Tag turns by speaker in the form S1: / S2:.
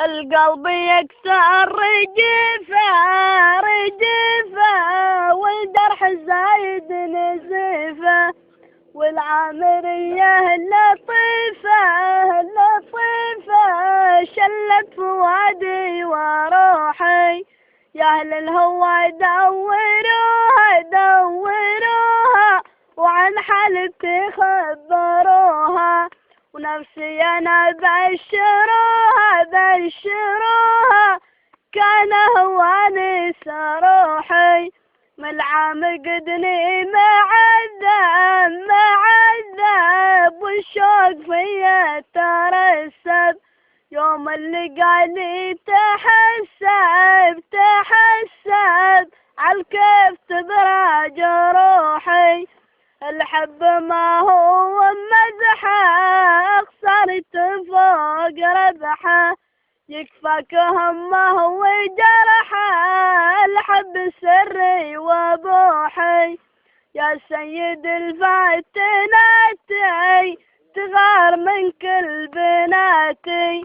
S1: القلب يكسر رجفه رجفه، والجرح زايد نزيفه، والعامرية لطيفة لطيفة، شلت فؤادي وروحي. يا أهل الهوى دوروها دوروها، وعن حالتي خبروها، ونفسي أنا بشروها بشروها، كان هواني سروحي. من العام قدني معذب معذب، والشوق فيا ترسب، يوم اللي قالي تحسب تحسب، عالكيف تبرى جروحي. الحب ما هو مزحه، خسرت فوق ربحه، يكفاك همه وجرحه، الحب سري وبوحي. يا سيد الفاتناتي، تغار من كل بناتي.